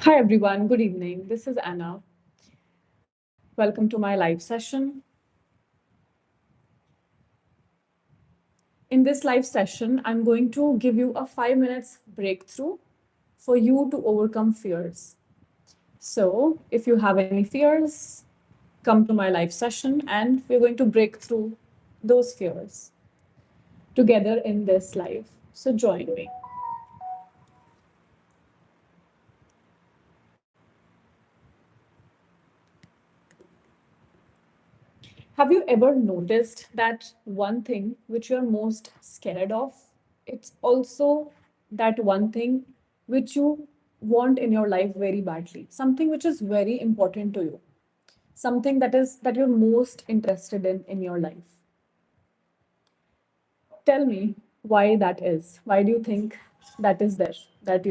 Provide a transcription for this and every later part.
Hi everyone, good evening. This is Anna. Welcome to my live session. In this live session, I'm going to give you a 5 minutes breakthrough for you to overcome fears. So, if you have any fears, come to my live session and we're going to break through those fears together in this live. So, join me. Have you ever noticed that one thing which you're most scared of? It's also that one thing which you want in your life very badly, something which is very important to you, something that you're most interested in your life. Tell me why that is. Why do you think that is there? That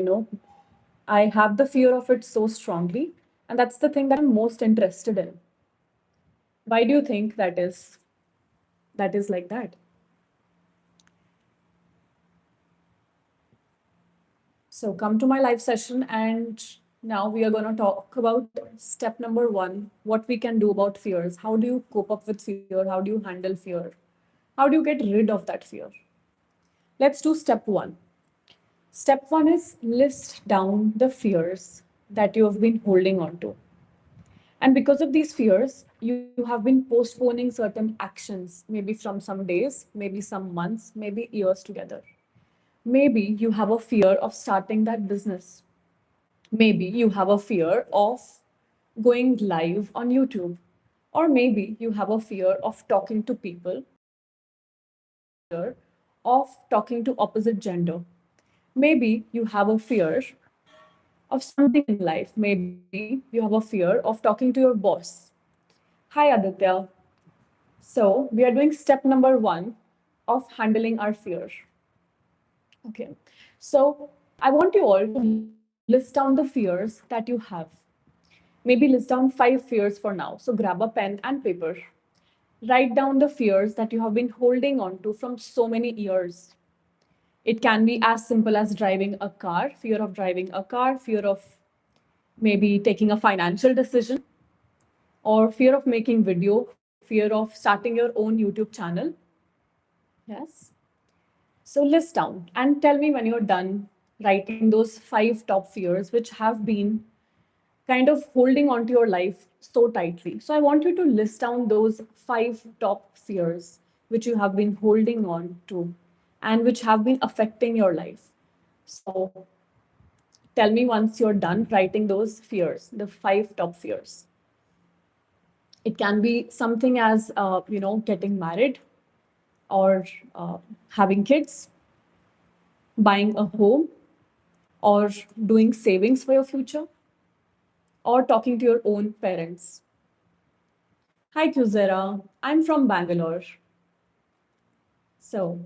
I have the fear of it so strongly, and that's the thing that I'm most interested in. Why do you think that is like that? So come to my live session, and now we are going to talk about step number one, what we can do about fears. How do you cope up with fear? How do you handle fear? How do you get rid of that fear? Let's do step one. Step one is list down the fears that you have been holding on to. And because of these fears, you have been postponing certain actions, maybe from some days, maybe some months, maybe years together. Maybe you have a fear of starting that business. Maybe you have a fear of going live on YouTube. Or maybe you have a fear of talking to people, fear of talking to opposite gender. Maybe you have a fear of something in life. Maybe you have a fear of talking to your boss. Hi, Aditya. So, we are doing step number one of handling our fear. Okay. So, I want you all to list down the fears that you have. Maybe list down 5 fears for now. So grab a pen and paper. Write down the fears that you have been holding on to from so many years. It can be as simple as driving a car, fear of driving a car, fear of maybe taking a financial decision, or fear of making video, fear of starting your own YouTube channel. Yes. So list down and tell me when you're done writing those 5 top fears which have been kind of holding on to your life so tightly. So I want you to list down those 5 top fears which you have been holding on to and which have been affecting your life. So tell me once you're done writing those fears, the 5 top fears. It can be something as, getting married or having kids, buying a home, or doing savings for your future, or talking to your own parents. Hi, Kuzera. I'm from Bangalore. So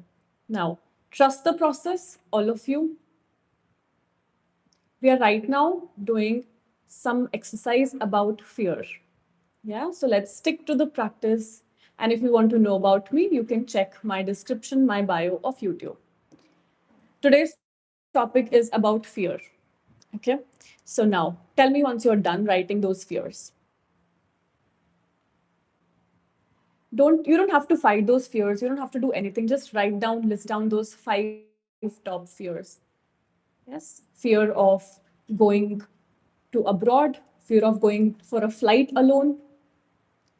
now, trust the process, all of you. We are right now doing some exercise about fear. Yeah, so let's stick to the practice. And if you want to know about me, you can check my description, my bio of YouTube. Today's topic is about fear. Okay, so now tell me once you're done writing those fears. You don't have to fight those fears, you don't have to do anything, just write down, list down those 5 top fears. Yes, fear of going to abroad, fear of going for a flight alone.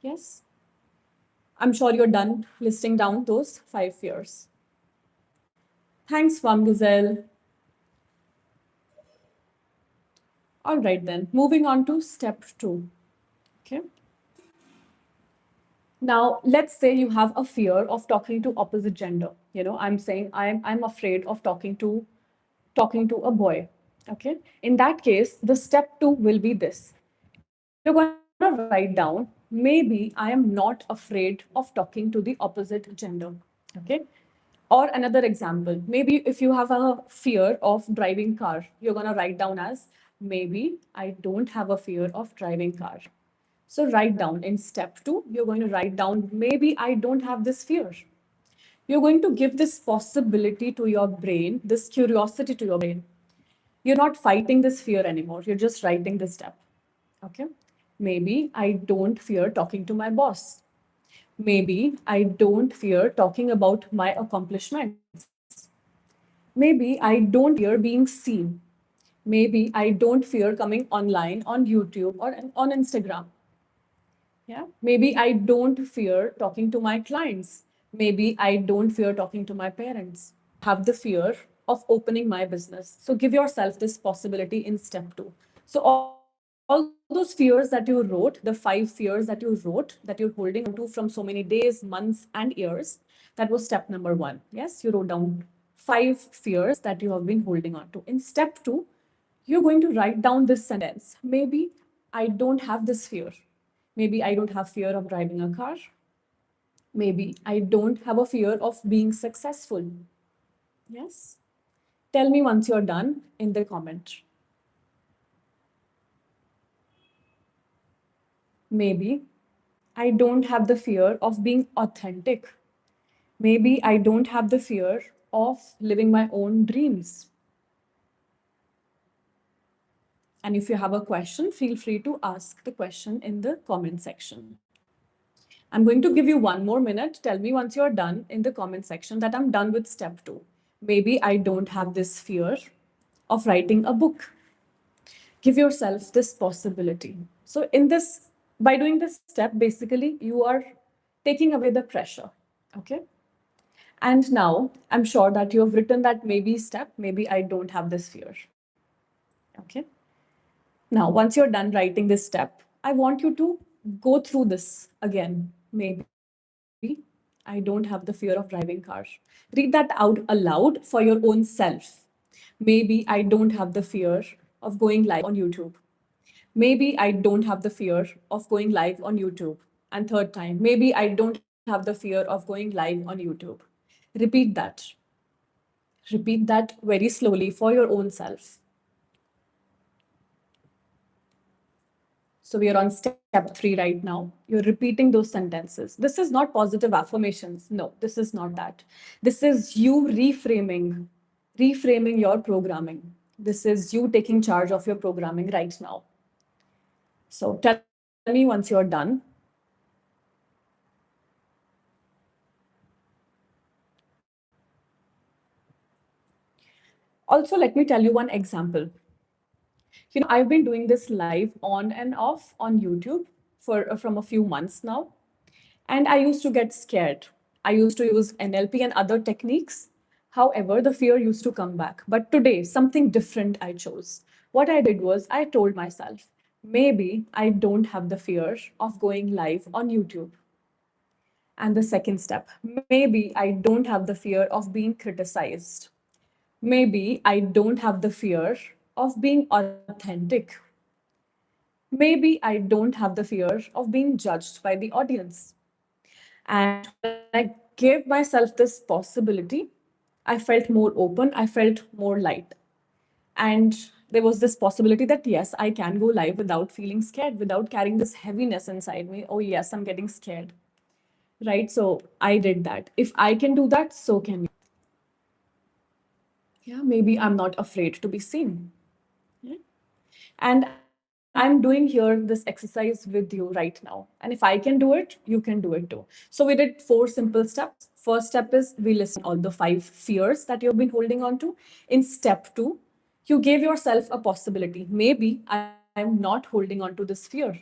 Yes, I'm sure you're done listing down those 5 fears. Thanks, Vam Gazelle. All right, then, moving on to step two. Okay. Now, let's say you have a fear of talking to opposite gender. I'm saying I'm afraid of talking to a boy. Okay. In that case, the step two will be this. You're going to write down, maybe I am not afraid of talking to the opposite gender. Okay. Or another example, maybe if you have a fear of driving car, you're going to write down as, maybe I don't have a fear of driving car. So write down in step two, you're going to write down, maybe I don't have this fear. You're going to give this possibility to your brain, this curiosity to your brain. You're not fighting this fear anymore. You're just writing this step. Okay. Maybe I don't fear talking to my boss. Maybe I don't fear talking about my accomplishments. Maybe I don't fear being seen. Maybe I don't fear coming online on YouTube or on Instagram. Yeah. Maybe I don't fear talking to my clients. Maybe I don't fear talking to my parents. Have the fear of opening my business. So give yourself this possibility in step two. So all those fears that you wrote, the 5 fears that you wrote, that you're holding on to from so many days, months, and years, that was step number one. Yes, you wrote down 5 fears that you have been holding on to. In step two, you're going to write down this sentence. Maybe I don't have this fear. Maybe I don't have fear of driving a car. Maybe I don't have a fear of being successful. Yes. Tell me once you're done in the comment. Maybe I don't have the fear of being authentic. Maybe I don't have the fear of living my own dreams. And if you have a question, feel free to ask the question in the comment section. I'm going to give you one more minute. Tell me once you're done in the comment section that I'm done with step two. Maybe I don't have this fear of writing a book. Give yourself this possibility. So, in this, by doing this step, basically, you are taking away the pressure. Okay. And now I'm sure that you have written that maybe step, maybe I don't have this fear. Okay. Now, once you're done writing this step, I want you to go through this again. Maybe I don't have the fear of driving cars. Read that out aloud for your own self. Maybe I don't have the fear of going live on YouTube. Maybe I don't have the fear of going live on YouTube. And third time, maybe I don't have the fear of going live on YouTube. Repeat that. Repeat that very slowly for your own self. So we are on step three right now. You're repeating those sentences. This is not positive affirmations. No, this is not that. This is you reframing your programming. This is you taking charge of your programming right now. So tell me once you're done. Also, let me tell you one example. I've been doing this live on and off on YouTube for from a few months now. And I used to get scared. I used to use NLP and other techniques. However, the fear used to come back. But today, something different I chose. What I did was I told myself, maybe I don't have the fear of going live on YouTube. And the second step, maybe I don't have the fear of being criticized. Maybe I don't have the fear of being authentic. Maybe I don't have the fear of being judged by the audience. And when I gave myself this possibility, I felt more open, I felt more light. And there was this possibility that yes, I can go live without feeling scared, without carrying this heaviness inside me. Oh, yes, I'm getting scared. Right? So I did that. If I can do that, so can you. Yeah, maybe I'm not afraid to be seen. Yeah. And I'm doing here this exercise with you right now. And if I can do it, you can do it too. So we did 4 simple steps. First step is we listed down all the 5 fears that you've been holding on to. In step two, you gave yourself a possibility. Maybe I'm not holding on to this fear.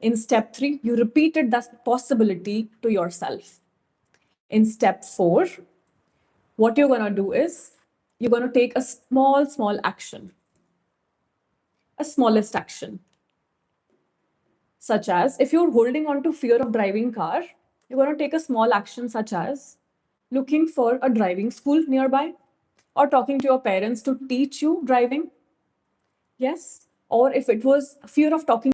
In step three, you repeated that possibility to yourself. In step four, what you're going to do is you're going to take a small action, a smallest action, such as if you're holding on to fear of driving car, you're going to take a small action such as looking for a driving school nearby or talking to your parents to teach you driving. Yes. Or if it was fear of talking.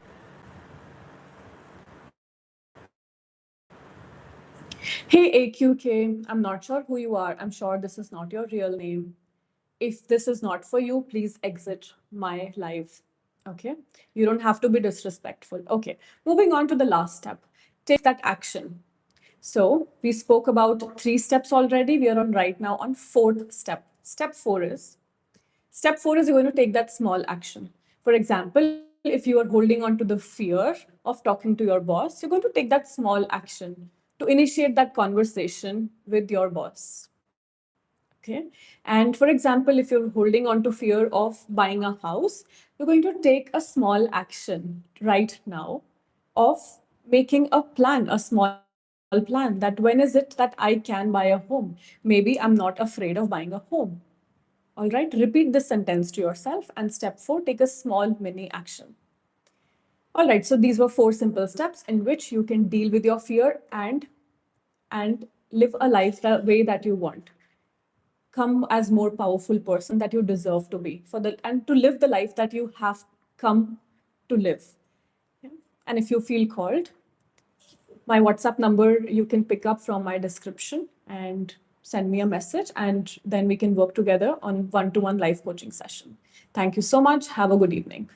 Hey AQK, I'm not sure who you are. I'm sure this is not your real name. If this is not for you, please exit my live. Okay. You don't have to be disrespectful. Okay. Moving on to the last step. Take that action. So we spoke about 3 steps already. We are on right now on 4th step. Step 4 is Step 4 is you're going to take that small action. For example, if you are holding on to the fear of talking to your boss, you're going to take that small action to initiate that conversation with your boss. Okay. And for example, if you're holding on to fear of buying a house, you're going to take a small action right now of making a plan, a small plan, that when is it that I can buy a home? Maybe I'm not afraid of buying a home. All right, repeat this sentence to yourself. And step 4, take a small mini action. All right, so these were 4 simple steps in which you can deal with your fear and live a life the way that you want. Come as more powerful person that you deserve to be for the and to live the life that you have come to live. Yeah. And if you feel called, my WhatsApp number you can pick up from my description and send me a message, and then we can work together on one-to-one live coaching session. Thank you so much. Have a good evening.